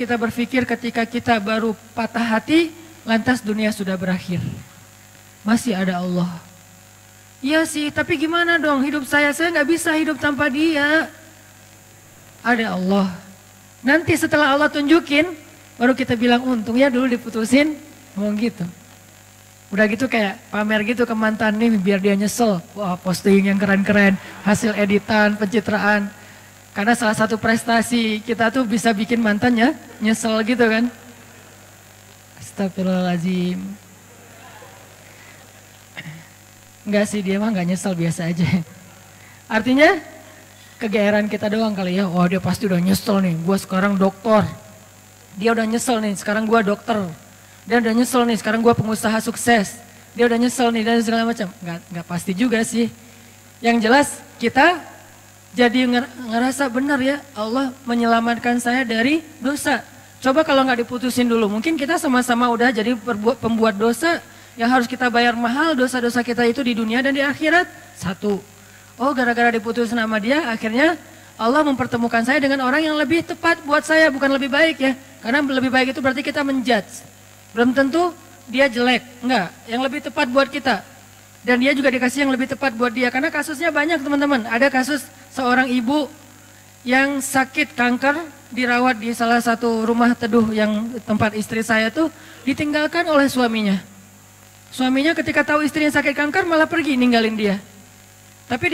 kita berpikir ketika kita baru patah hati, lantas dunia sudah berakhir. Masih ada Allah. Iya sih, tapi gimana dong hidup saya nggak bisa hidup tanpa dia. Ada Allah. Nanti setelah Allah tunjukin, baru kita bilang untung ya dulu diputusin, ngomong gitu. Udah gitu kayak pamer gitu ke mantan nih biar dia nyesel. Wah, posting yang keren-keren, hasil editan, pencitraan. Karena salah satu prestasi kita tuh bisa bikin mantannya nyesel gitu kan. Astagfirullahaladzim. Enggak sih, dia mah gak nyesel, biasa aja. Artinya kegeeran kita doang kali ya. Wah, dia pasti udah nyesel nih, gua sekarang dokter. Dia udah nyesel nih, sekarang gua dokter. Dia udah nyesel nih, sekarang gua pengusaha sukses. Dia udah nyesel nih dan segala macam. Enggak pasti juga sih. Yang jelas kita jadi ngerasa benar ya, Allah menyelamatkan saya dari dosa. Coba kalau nggak diputusin dulu, mungkin kita sama-sama udah jadi pembuat dosa yang harus kita bayar mahal dosa-dosa kita itu di dunia dan di akhirat. Satu, oh gara-gara diputusin sama dia, akhirnya Allah mempertemukan saya dengan orang yang lebih tepat buat saya, bukan lebih baik ya. Karena lebih baik itu berarti kita menjudge. Belum tentu dia jelek, enggak, yang lebih tepat buat kita. Dan dia juga dikasih yang lebih tepat buat dia, karena kasusnya banyak teman-teman. Ada kasus seorang ibu yang sakit kanker, dirawat di salah satu rumah teduh yang tempat istri saya tuh, ditinggalkan oleh suaminya. Suaminya ketika tahu istrinya sakit kanker malah pergi ninggalin dia. Tapi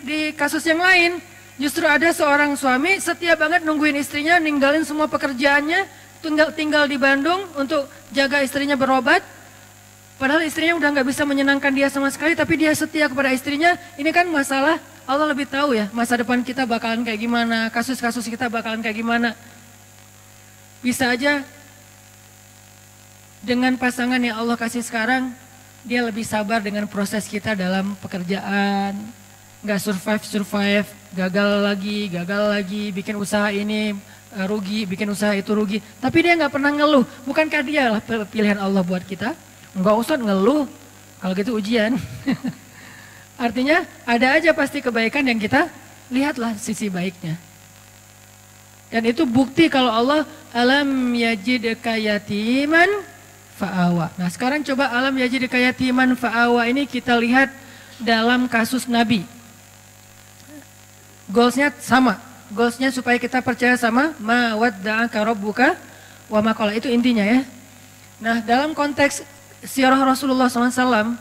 di kasus yang lain, justru ada seorang suami setia banget nungguin istrinya, ninggalin semua pekerjaannya, tinggal di Bandung untuk jaga istrinya berobat. Padahal istrinya udah nggak bisa menyenangkan dia sama sekali, tapi dia setia kepada istrinya. Ini kan masalah Allah lebih tahu ya, masa depan kita bakalan kayak gimana, kasus-kasus kita bakalan kayak gimana. Bisa aja dengan pasangan yang Allah kasih sekarang, dia lebih sabar dengan proses kita dalam pekerjaan. Nggak survive, gagal lagi, bikin usaha ini rugi, bikin usaha itu rugi. Tapi dia nggak pernah ngeluh. Bukankah dia lah pilihan Allah buat kita? Nggak usah ngeluh, kalau gitu ujian. Artinya ada aja pasti kebaikan yang kita lihatlah sisi baiknya. Dan itu bukti kalau Allah alam yajidka yatiman fa'awa. Nah sekarang coba alam yajidka yatiman fa'awa ini kita lihat dalam kasus Nabi. Goalsnya sama, goalsnya supaya kita percaya sama ma wadda'aka rabbuka wa ma qala, itu intinya ya. Nah dalam konteks sirah Rasulullah SAW,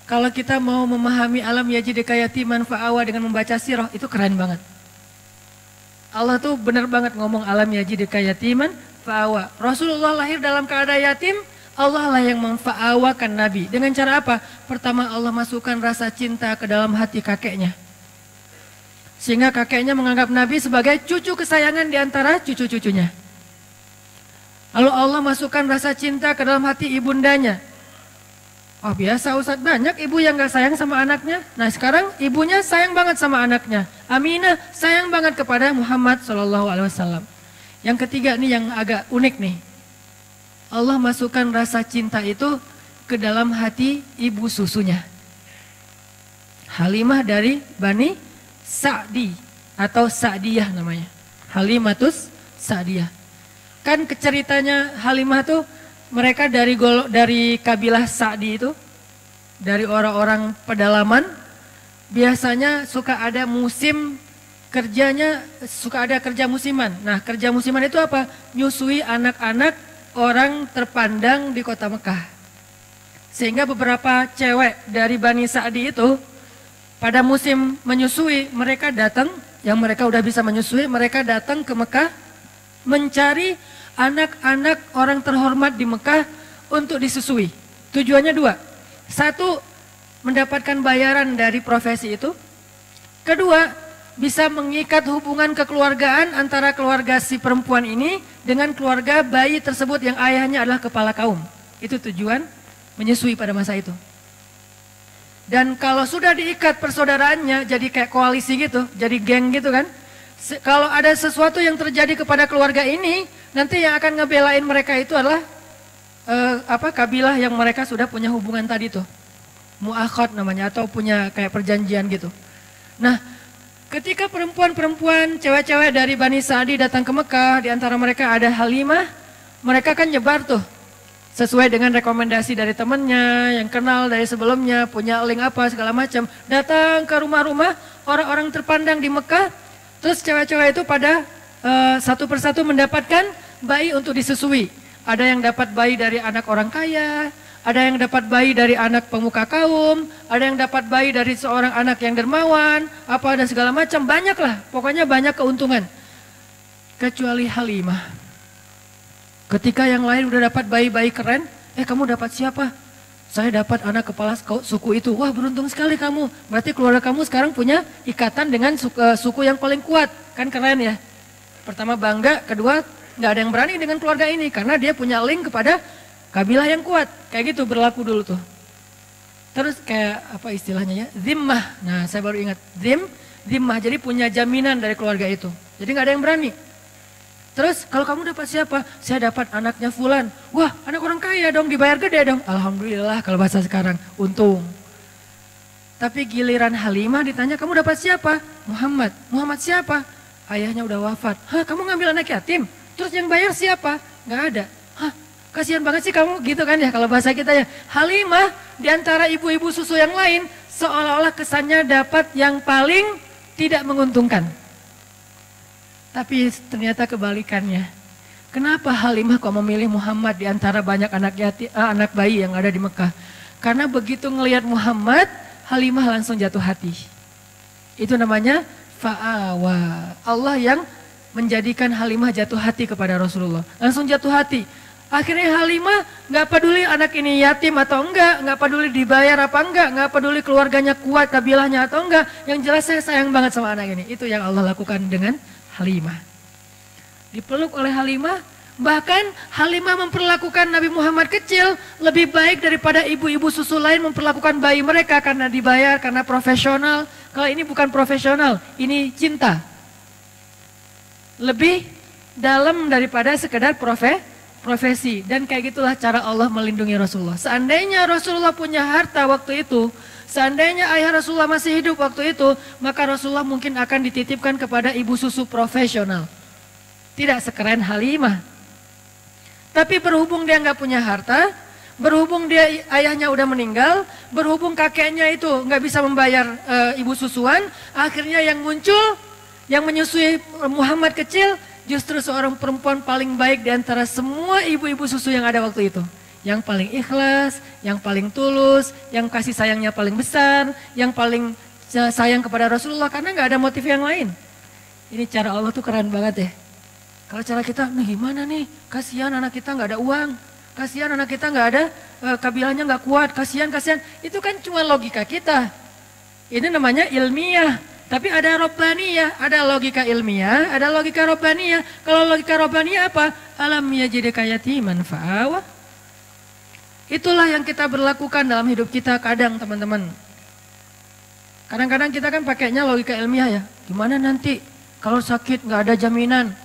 kalau kita mau memahami alam yajidka yatiman fa'awa dengan membaca sirah, itu keren banget. Allah tuh benar banget ngomong alam yajidka yatiman fa'awa. Rasulullah lahir dalam keadaan yatim, Allah lah yang memfa'awakan Nabi. Dengan cara apa? Pertama Allah masukkan rasa cinta ke dalam hati kakeknya. Sehingga kakeknya menganggap Nabi sebagai cucu kesayangan di antara cucu-cucunya. Lalu Allah masukkan rasa cinta ke dalam hati ibundanya. Oh biasa Ustadz, banyak ibu yang gak sayang sama anaknya. Nah sekarang ibunya sayang banget sama anaknya. Aminah sayang banget kepada Muhammad SAW. Yang ketiga nih yang agak unik nih. Allah masukkan rasa cinta itu ke dalam hati ibu susunya. Halimah dari Bani Sa'di atau Sa'diyah namanya. Halimatus Sa'diyah. Kan ceritanya Halimah tuh mereka dari kabilah Sa'di itu, dari orang-orang pedalaman, biasanya suka ada musim kerjanya, suka ada kerja musiman. Nah kerja musiman itu apa? Nyusui anak-anak orang terpandang di kota Mekah. Sehingga beberapa cewek dari Bani Sa'di itu, pada musim menyusui mereka datang, yang mereka udah bisa menyusui, mereka datang ke Mekah mencari anak-anak orang terhormat di Mekah untuk disusui. Tujuannya dua. Satu, mendapatkan bayaran dari profesi itu. Kedua, bisa mengikat hubungan kekeluargaan antara keluarga si perempuan ini dengan keluarga bayi tersebut yang ayahnya adalah kepala kaum. Itu tujuan menyusui pada masa itu. Dan kalau sudah diikat persaudaraannya jadi kayak koalisi gitu, jadi geng gitu kan. Kalau ada sesuatu yang terjadi kepada keluarga ini, nanti yang akan ngebelain mereka itu adalah kabilah yang mereka sudah punya hubungan tadi tuh. Mu'akhad namanya, atau punya kayak perjanjian gitu. Nah, Ketika perempuan-perempuan, cewek-cewek dari Bani Sa'di datang ke Mekah, di antara mereka ada Halimah, mereka kan nyebar tuh. Sesuai dengan rekomendasi dari temannya, yang kenal dari sebelumnya, punya link apa segala macam. Datang ke rumah-rumah orang-orang terpandang di Mekah, terus cewek-cewek itu pada satu persatu mendapatkan bayi untuk disusui. Ada yang dapat bayi dari anak orang kaya, ada yang dapat bayi dari anak pemuka kaum, ada yang dapat bayi dari seorang anak yang dermawan, apa ada segala macam, banyak lah, pokoknya banyak keuntungan. Kecuali Halimah. Ketika yang lain udah dapat bayi-bayi keren, kamu dapat siapa? Saya dapat anak kepala suku itu. Wah, beruntung sekali kamu. Berarti keluarga kamu sekarang punya ikatan dengan suku yang paling kuat. Kan keren ya. Pertama bangga, kedua nggak ada yang berani dengan keluarga ini karena dia punya link kepada kabilah yang kuat. Kayak gitu berlaku dulu tuh. Terus kayak apa istilahnya ya? Zimmah. Nah, saya baru ingat. Zimmah. Jadi punya jaminan dari keluarga itu. Jadi nggak ada yang berani. Terus kalau kamu dapat siapa? Saya dapat anaknya Fulan. Wah, anak orang kaya dong, dibayar gede dong. Alhamdulillah kalau bahasa sekarang, untung. Tapi giliran Halimah ditanya, kamu dapat siapa? Muhammad. Muhammad siapa? Ayahnya udah wafat. Hah, kamu ngambil anak yatim? Terus yang bayar siapa? Nggak ada. Hah, kasihan banget sih kamu gitu kan ya kalau bahasa kita ya. Halimah diantara ibu-ibu susu yang lain seolah-olah kesannya dapat yang paling tidak menguntungkan. Tapi ternyata kebalikannya. Kenapa Halimah kok memilih Muhammad di antara banyak anak bayi yang ada di Mekah? Karena begitu ngelihat Muhammad, Halimah langsung jatuh hati. Itu namanya fa'awa. Allah yang menjadikan Halimah jatuh hati kepada Rasulullah. Langsung jatuh hati. Akhirnya Halimah nggak peduli anak ini yatim atau enggak, nggak peduli dibayar apa enggak, nggak peduli keluarganya kuat, kabilahnya atau enggak. Yang jelas saya sayang banget sama anak ini. Itu yang Allah lakukan dengan Halimah. Dipeluk oleh Halimah, bahkan Halimah memperlakukan Nabi Muhammad kecil lebih baik daripada ibu-ibu susu lain memperlakukan bayi mereka karena dibayar, karena profesional. Kalau ini bukan profesional, ini cinta. Lebih dalam daripada sekedar profesi. Dan kayak gitulah cara Allah melindungi Rasulullah. Seandainya Rasulullah punya harta waktu itu, seandainya ayah Rasulullah masih hidup waktu itu, maka Rasulullah mungkin akan dititipkan kepada ibu susu profesional. Tidak sekeren Halimah. Tapi berhubung dia nggak punya harta, berhubung dia ayahnya udah meninggal, berhubung kakeknya itu nggak bisa membayar ibu susuan, akhirnya yang muncul, yang menyusui Muhammad kecil, justru seorang perempuan paling baik di antara semua ibu-ibu susu yang ada waktu itu. Yang paling ikhlas, yang paling tulus, yang kasih sayangnya paling besar, yang paling sayang kepada Rasulullah karena nggak ada motif yang lain. Ini cara Allah tuh keren banget ya. Kalau cara kita, nih gimana nih? Kasihan anak kita nggak ada uang, kasihan anak kita nggak ada kabilahnya nggak kuat, kasihan. Itu kan cuma logika kita. Ini namanya ilmiah. Tapi ada robbaniyah, ada logika ilmiah, ada logika robbaniyah. Kalau logika robbaniyah apa? Alam yajidka yatiman fa'awa. Itulah yang kita berlakukan dalam hidup kita kadang teman-teman. Kadang-kadang kita kan pakainya logika ilmiah ya. Gimana nanti kalau sakit nggak ada jaminan?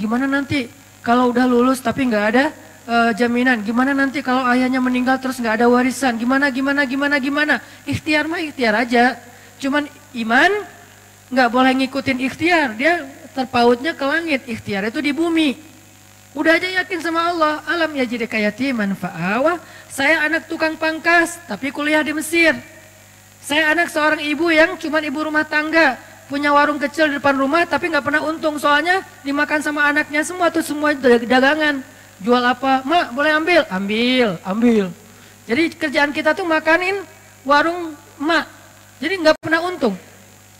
Gimana nanti kalau udah lulus tapi nggak ada jaminan? Gimana nanti kalau ayahnya meninggal terus nggak ada warisan? Gimana? Ikhtiar mah ikhtiar aja. Cuman iman nggak boleh ngikutin ikhtiar. Dia terpautnya ke langit. Ikhtiar itu di bumi. Udah aja yakin sama Allah. Alam yajidka yatiman fa'awa. Saya anak tukang pangkas tapi kuliah di Mesir. Saya anak seorang ibu yang cuman ibu rumah tangga. Punya warung kecil di depan rumah tapi nggak pernah untung. Soalnya dimakan sama anaknya semua tuh, semua dagangan. Jual apa? Mak boleh ambil? Ambil. Jadi kerjaan kita tuh makanin warung mak. Jadi nggak pernah untung.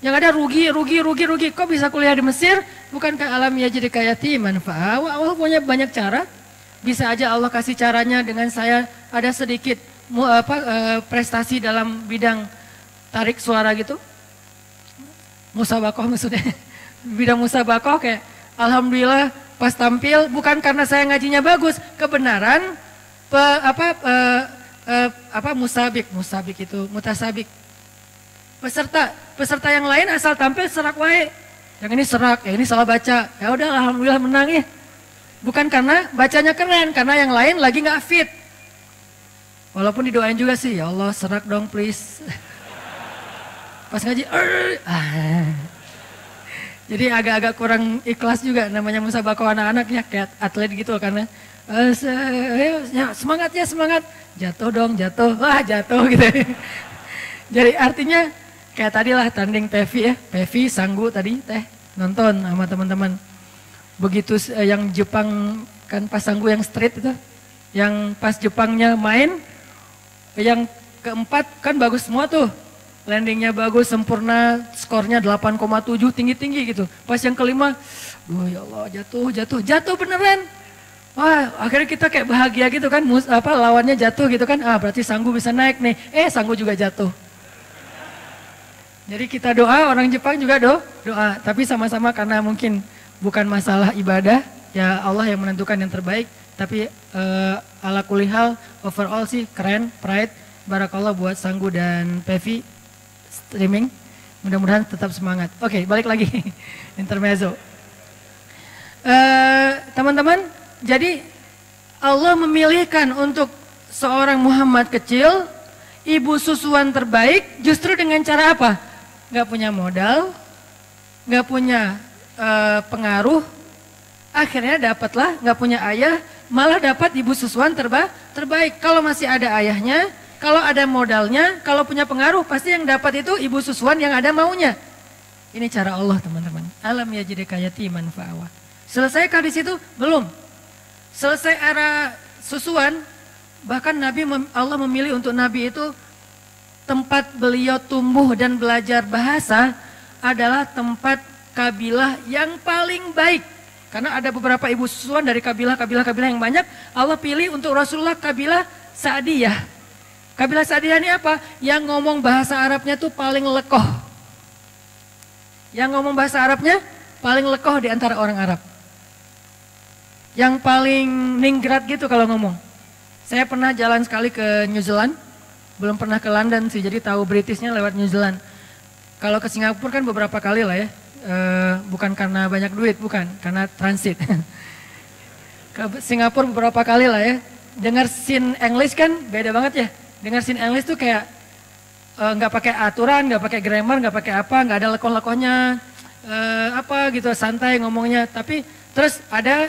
Yang ada rugi. Kok bisa kuliah di Mesir? Bukankah alam yajidka yatiman fa'awa? Allah punya banyak cara. Bisa aja Allah kasih caranya dengan saya ada sedikit prestasi dalam bidang tarik suara gitu. Musabakoh maksudnya. Bidang musabakoh kayak alhamdulillah pas tampil bukan karena saya ngajinya bagus, kebenaran musabik itu mutasabik. Peserta yang lain asal tampil serak wae. Yang ini serak, ini salah baca. Ya udah alhamdulillah menang ya. Bukan karena bacanya keren, karena yang lain lagi nggak fit. Walaupun didoain juga sih, ya Allah serak dong please. Pas ngaji, Jadi agak-agak kurang ikhlas juga namanya musabaqah anak-anak ya, kayak atlet gitu karena semangat ya semangat, jatuh dong jatuh, wah jatuh gitu. Jadi artinya kayak tadi lah tanding Pevi ya, Pevi Sanggu tadi teh nonton sama teman-teman. Begitu yang Jepang kan pas Sanggu yang street itu, yang pas Jepangnya main, yang keempat kan bagus semua tuh. Landingnya bagus, sempurna, skornya 8,7, tinggi-tinggi gitu. Pas yang kelima, duh ya Allah jatuh beneran. Wah akhirnya kita kayak bahagia gitu kan, lawannya jatuh gitu kan, berarti Sanggu bisa naik nih. Sanggu juga jatuh. Jadi kita doa, orang Jepang juga doa. Tapi sama-sama karena mungkin bukan masalah ibadah, ya Allah yang menentukan yang terbaik. Tapi ala kulihal, overall sih keren, pride. Barakallah buat Sanggu dan Pevi. Streaming, mudah-mudahan tetap semangat. Oke, balik lagi intermezzo. Teman-teman, jadi Allah memilihkan untuk seorang Muhammad kecil, ibu susuan terbaik, justru dengan cara apa? Gak punya modal, gak punya pengaruh, akhirnya dapatlah gak punya ayah, malah dapat ibu susuan terbaik. Kalau masih ada ayahnya, kalau ada modalnya, kalau punya pengaruh, pasti yang dapat itu ibu susuan yang ada maunya. Ini cara Allah teman-teman. Alam yajidka yatiman fa'awa. Selesaikah di situ? Belum. Selesai era susuan, bahkan Allah memilih untuk Nabi itu tempat beliau tumbuh dan belajar bahasa adalah tempat kabilah yang paling baik. Karena ada beberapa ibu susuan dari kabilah-kabilah yang banyak, Allah pilih untuk Rasulullah kabilah Sa'diyah. Kabilah Sa'diyah ini apa? Yang ngomong bahasa Arabnya tuh paling lekoh. Yang ngomong bahasa Arabnya paling lekoh di antara orang Arab. Yang paling ningrat gitu kalau ngomong. Saya pernah jalan sekali ke New Zealand. Belum pernah ke London sih, jadi tahu Britishnya lewat New Zealand. Kalau ke Singapura kan beberapa kali lah ya. Bukan karena banyak duit, bukan. Karena transit. Ke Singapura beberapa kali lah ya. Dengar scene English kan beda banget ya. Dengar scene English tuh kayak nggak pakai aturan, nggak pakai grammar, nggak pakai apa, nggak ada lekoh-lekohnya, apa gitu santai ngomongnya. Tapi terus ada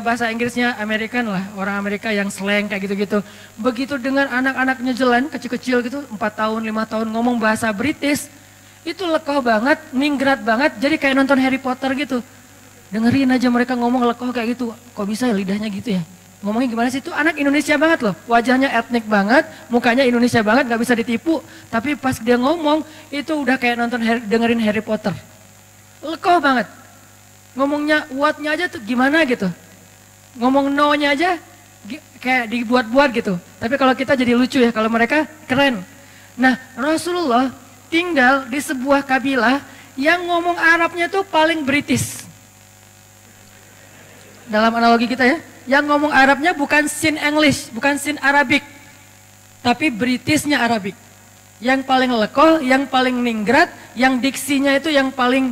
bahasa Inggrisnya American lah, orang Amerika yang slang kayak gitu-gitu. Begitu dengan anak-anak New Zealand kecil-kecil gitu, 4 tahun, 5 tahun ngomong bahasa British, itu lekoh banget, ningrat banget, jadi kayak nonton Harry Potter gitu. Dengerin aja mereka ngomong lekoh kayak gitu, kok bisa ya lidahnya gitu ya? Ngomongnya gimana sih? Itu anak Indonesia banget loh. Wajahnya etnik banget, mukanya Indonesia banget, gak bisa ditipu. Tapi pas dia ngomong, itu udah kayak dengerin Harry Potter. Lekoh banget. Ngomongnya, what-nya aja tuh gimana gitu. Ngomong no-nya aja kayak dibuat-buat gitu. Tapi kalau kita jadi lucu ya, kalau mereka keren. Nah, Rasulullah tinggal di sebuah kabilah yang ngomong Arabnya tuh paling British. Dalam analogi kita ya. Yang ngomong Arabnya bukan sin English, bukan sin Arabic, tapi Britishnya Arabic. Yang paling lekoh, yang paling ningrat, yang diksinya itu yang paling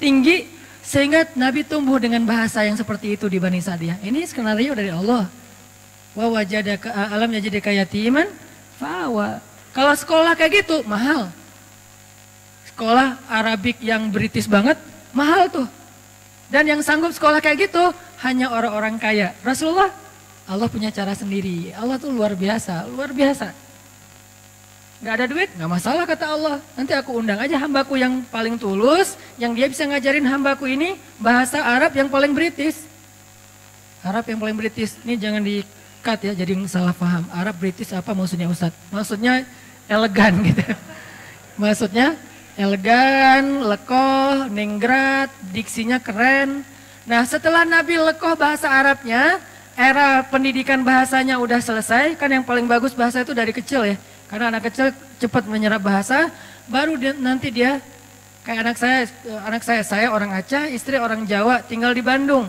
tinggi, sehingga Nabi tumbuh dengan bahasa yang seperti itu di Bani Sa'diyah. Ini skenario dari Allah. Wa wajadaka alam yajidka yatiman fa'awa. Kalau sekolah kayak gitu mahal. Sekolah Arabic yang British banget mahal tuh. Dan yang sanggup sekolah kayak gitu hanya orang-orang kaya. Rasulullah, Allah punya cara sendiri. Allah tuh luar biasa, luar biasa. Gak ada duit, gak masalah kata Allah. Nanti aku undang aja hambaku yang paling tulus, yang dia bisa ngajarin hambaku ini bahasa Arab yang paling British. Arab yang paling British, ini jangan di-cut ya, jadi salah paham. Arab British apa maksudnya Ustadz? Maksudnya elegan gitu. Maksudnya elegan, lekoh, ningrat, diksinya keren. Nah setelah Nabi lekoh bahasa Arabnya, era pendidikan bahasanya udah selesai. Kan yang paling bagus bahasa itu dari kecil ya. Karena anak kecil cepat menyerap bahasa, baru nanti dia kayak anak saya orang Aceh, istri orang Jawa, tinggal di Bandung.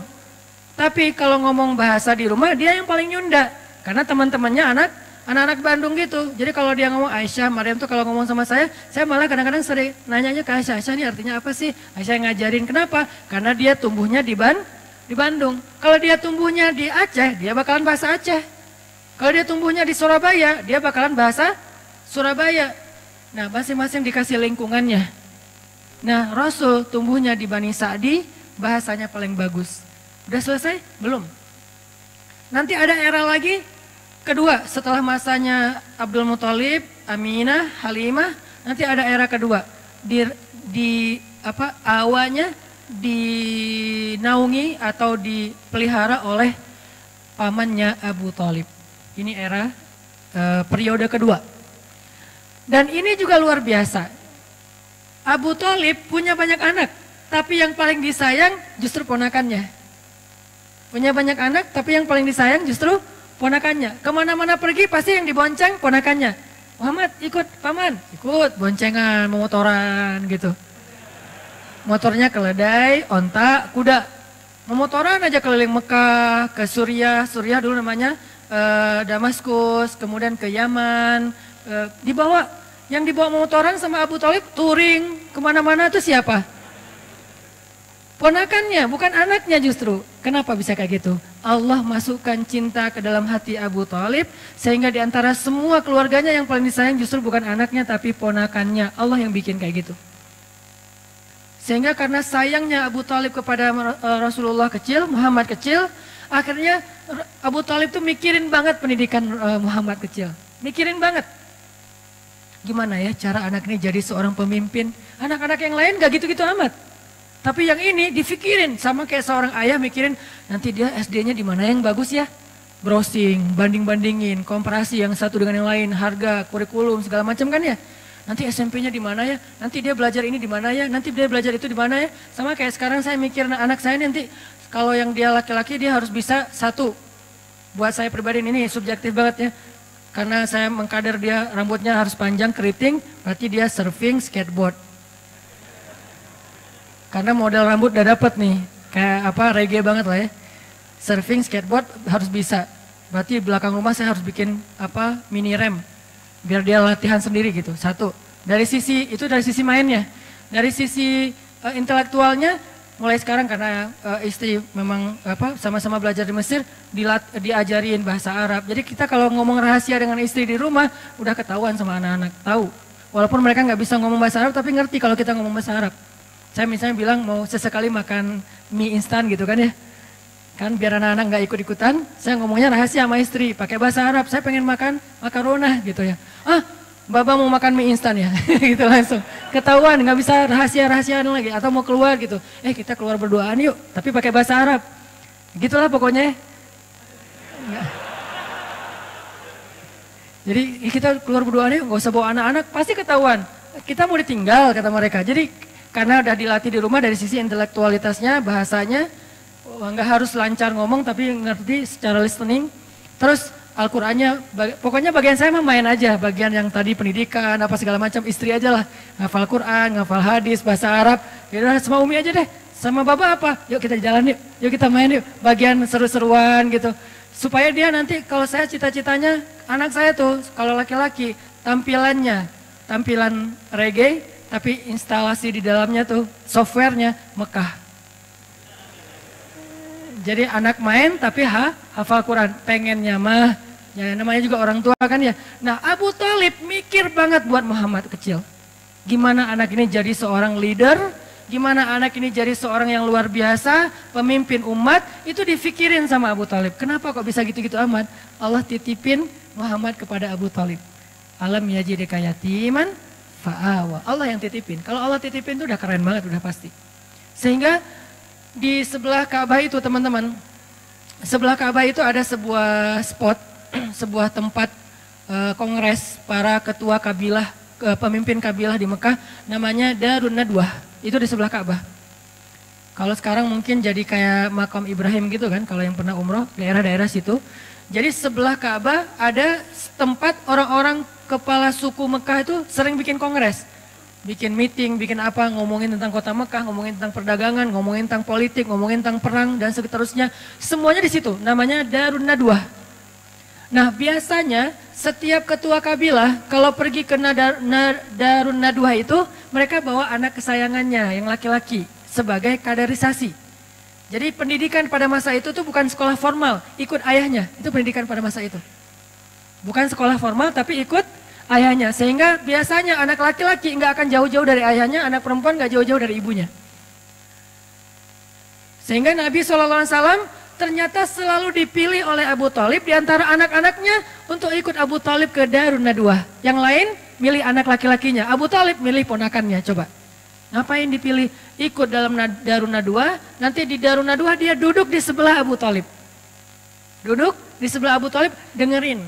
Tapi kalau ngomong bahasa di rumah dia yang paling nyunda. Karena teman-temannya anak-anak Bandung gitu. Jadi kalau dia ngomong Aisyah, Maryam tuh kalau ngomong sama saya malah kadang-kadang sering nanyanya ke Aisyah, Aisyah ini artinya apa sih? Aisyah ngajarin, kenapa? Karena dia tumbuhnya di Bandung. Kalau dia tumbuhnya di Aceh, dia bakalan bahasa Aceh. Kalau dia tumbuhnya di Surabaya, dia bakalan bahasa Surabaya. Nah, masing-masing dikasih lingkungannya. Nah, Rasul tumbuhnya di Bani Sa'di, bahasanya paling bagus. Udah selesai? Belum. Nanti ada era lagi, kedua setelah masanya Abdul Muthalib, Aminah, Halimah, nanti ada era kedua. Awalnya dinaungi atau dipelihara oleh pamannya Abu Thalib. Ini era periode kedua. Dan ini juga luar biasa. Abu Thalib punya banyak anak, tapi yang paling disayang justru ponakannya. Punya banyak anak, tapi yang paling disayang justru ponakannya. Kemana-mana pergi pasti yang dibonceng ponakannya. Muhammad ikut paman, ikut boncengan, memotoran gitu. Motornya keledai, onta, kuda. Memotoran aja keliling Mekah, ke Suriah dulu namanya Damaskus, kemudian ke Yaman. Yang dibawa memotoran sama Abu Thalib touring kemana-mana itu siapa? Ponakannya, bukan anaknya justru. Kenapa bisa kayak gitu? Allah masukkan cinta ke dalam hati Abu Thalib, sehingga di antara semua keluarganya yang paling disayang justru bukan anaknya tapi ponakannya. Allah yang bikin kayak gitu. Sehingga karena sayangnya Abu Thalib kepada Rasulullah kecil, Muhammad kecil, akhirnya Abu Thalib tuh mikirin banget pendidikan Muhammad kecil. Mikirin banget. Gimana ya cara anak ini jadi seorang pemimpin? Anak-anak yang lain gak gitu-gitu amat. Tapi yang ini difikirin, sama kayak seorang ayah mikirin nanti dia SD-nya di mana yang bagus ya. Browsing, banding-bandingin, komparasi yang satu dengan yang lain, harga, kurikulum, segala macam kan ya. Nanti SMP-nya di mana ya, nanti dia belajar ini di mana ya, nanti dia belajar itu di mana ya. Sama kayak sekarang saya mikir anak saya nanti kalau yang dia laki-laki dia harus bisa satu. Buat saya pribadi ini subjektif banget ya. Karena saya mengkader dia rambutnya harus panjang, keriting, berarti dia surfing, skateboard. Karena model rambut udah dapet nih, kayak reggae banget lah ya. Surfing, skateboard harus bisa. Berarti belakang rumah saya harus bikin mini rem. Biar dia latihan sendiri gitu, satu. Dari sisi mainnya. Dari sisi intelektualnya, mulai sekarang karena istri memang sama-sama belajar di Mesir, diajarin bahasa Arab. Jadi kita kalau ngomong rahasia dengan istri di rumah, udah ketahuan sama anak-anak, tahu. Walaupun mereka nggak bisa ngomong bahasa Arab, tapi ngerti kalau kita ngomong bahasa Arab. Saya misalnya bilang mau sesekali makan mie instan gitu kan ya. Kan biar anak-anak nggak ikut-ikutan, saya ngomongnya rahasia sama istri, pakai bahasa Arab, saya pengen makan makarona gitu ya. Baba mau makan mie instan ya, gitu langsung. Ketahuan, nggak bisa rahasia-rahasiaan lagi, atau mau keluar gitu. Kita keluar berduaan yuk, tapi pakai bahasa Arab. Gitulah pokoknya. Jadi kita keluar berduaan yuk, nggak usah bawa anak-anak, pasti ketahuan. Kita mau ditinggal, kata mereka. Jadi karena udah dilatih di rumah dari sisi intelektualitasnya, bahasanya, nggak harus lancar ngomong tapi ngerti secara listening. Terus Al-Qur'annya, pokoknya bagian saya mah main aja, bagian yang tadi pendidikan, apa segala macam, istri aja lah. Ngafal Quran, ngafal hadis, bahasa Arab, yaudah sama Umi aja deh. Sama Baba apa? Yuk kita jalan yuk kita main yuk. Bagian seru-seruan gitu. Supaya dia nanti kalau saya cita-citanya, anak saya tuh kalau laki-laki tampilan reggae, tapi instalasi di dalamnya tuh softwarenya Mekah. Jadi anak main tapi hafal Quran, pengennya mah, ya namanya juga orang tua kan ya. Nah Abu Thalib mikir banget buat Muhammad kecil. Gimana anak ini jadi seorang leader, gimana anak ini jadi seorang yang luar biasa, pemimpin umat, itu difikirin sama Abu Thalib. Kenapa kok bisa gitu-gitu amat? Allah titipin Muhammad kepada Abu Thalib. Alam yajidika yatiman fa'awa. Allah yang titipin. Kalau Allah titipin itu udah keren banget, udah pasti. Sehingga di sebelah Ka'bah itu teman-teman, sebelah Ka'bah itu ada sebuah spot, sebuah tempat kongres para ketua kabilah, pemimpin kabilah di Mekah, namanya Darun Nadwah. Itu di sebelah Ka'bah. Kalau sekarang mungkin jadi kayak makam Ibrahim gitu kan, kalau yang pernah umroh, daerah-daerah situ. Jadi sebelah Ka'bah ada tempat orang-orang kepala suku Mekah itu sering bikin kongres. Bikin meeting, bikin apa, ngomongin tentang kota Mekah, ngomongin tentang perdagangan, ngomongin tentang politik, ngomongin tentang perang, dan seterusnya. Semuanya di situ, namanya Darun Nadwah. Nah biasanya setiap ketua kabilah kalau pergi ke Darun Nadwah itu, mereka bawa anak kesayangannya yang laki-laki sebagai kaderisasi. Jadi pendidikan pada masa itu tuh bukan sekolah formal, ikut ayahnya, itu pendidikan pada masa itu. Bukan sekolah formal tapi ikut ayahnya. Sehingga biasanya anak laki-laki nggak akan jauh-jauh dari ayahnya, anak perempuan nggak jauh-jauh dari ibunya. Sehingga Nabi SAW ternyata selalu dipilih oleh Abu Thalib di antara anak-anaknya untuk ikut Abu Thalib ke Darun Nadwah. Yang lain milih anak laki-lakinya, Abu Thalib milih ponakannya. Coba, ngapain dipilih ikut dalam Darun Nadwah? Nanti di Darun Nadwah dia duduk di sebelah Abu Thalib. Duduk di sebelah Abu Thalib, dengerin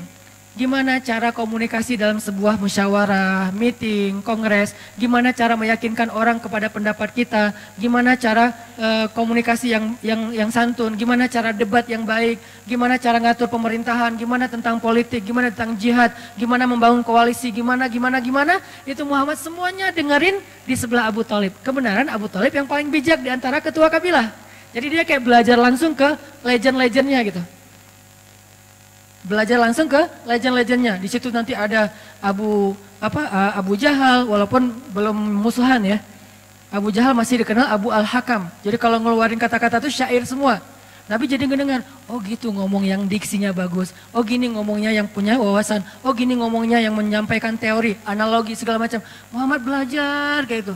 gimana cara komunikasi dalam sebuah musyawarah, meeting, kongres, gimana cara meyakinkan orang kepada pendapat kita, gimana cara komunikasi yang santun, gimana cara debat yang baik, gimana cara ngatur pemerintahan, gimana tentang politik, gimana tentang jihad, gimana membangun koalisi, gimana, itu Muhammad semuanya dengerin di sebelah Abu Thalib. Kebenaran Abu Thalib yang paling bijak di antara ketua kabilah. Jadi dia kayak belajar langsung ke legend-legendnya gitu. Belajar langsung ke legend-legendnya. Di situ nanti ada Abu Jahal, walaupun belum musuhan ya. Abu Jahal masih dikenal Abu Al-Hakam. Jadi kalau ngeluarin kata-kata itu syair semua. Nabi jadi ngedengar, oh gitu ngomong yang diksinya bagus. Oh gini ngomongnya yang punya wawasan. Oh gini ngomongnya yang menyampaikan teori, analogi segala macam. Muhammad belajar kayak itu.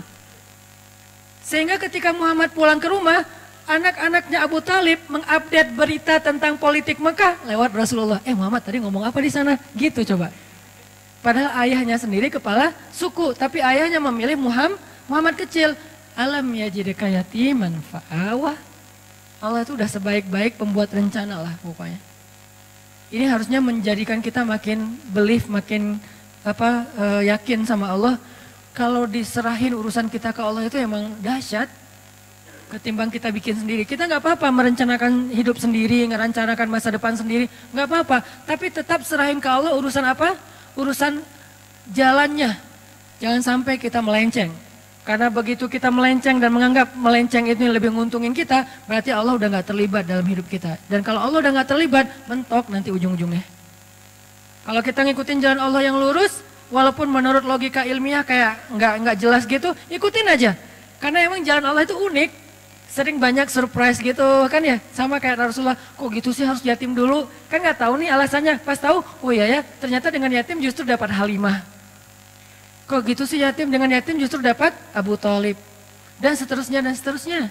Sehingga ketika Muhammad pulang ke rumah, anak-anaknya Abu Thalib mengupdate berita tentang politik Mekah lewat Rasulullah. Muhammad tadi ngomong apa di sana? Gitu coba. Padahal ayahnya sendiri kepala suku, tapi ayahnya memilih Muhammad kecil. Alam yajidka yatiman fa'awah. Allah itu udah sebaik-baik pembuat rencana lah pokoknya. Ini harusnya menjadikan kita makin belief, makin yakin sama Allah. Kalau diserahin urusan kita ke Allah itu emang dahsyat. Ketimbang kita bikin sendiri. Kita nggak apa-apa merencanakan hidup sendiri, merencanakan masa depan sendiri, nggak apa-apa. Tapi tetap serahin ke Allah urusan apa? Urusan jalannya. Jangan sampai kita melenceng. Karena begitu kita melenceng dan menganggap melenceng itu lebih menguntungin kita, berarti Allah udah nggak terlibat dalam hidup kita. Dan kalau Allah udah nggak terlibat, mentok nanti ujung-ujungnya. Kalau kita ngikutin jalan Allah yang lurus, walaupun menurut logika ilmiah kayak nggak jelas gitu, ikutin aja. Karena emang jalan Allah itu unik. Sering banyak surprise gitu kan ya, sama kayak Rasulullah, kok gitu sih harus yatim dulu, kan nggak tahu nih alasannya, pas tahu, oh iya ya, ternyata dengan yatim justru dapat Halimah. Kok gitu sih dengan yatim justru dapat Abu Thalib, dan seterusnya dan seterusnya.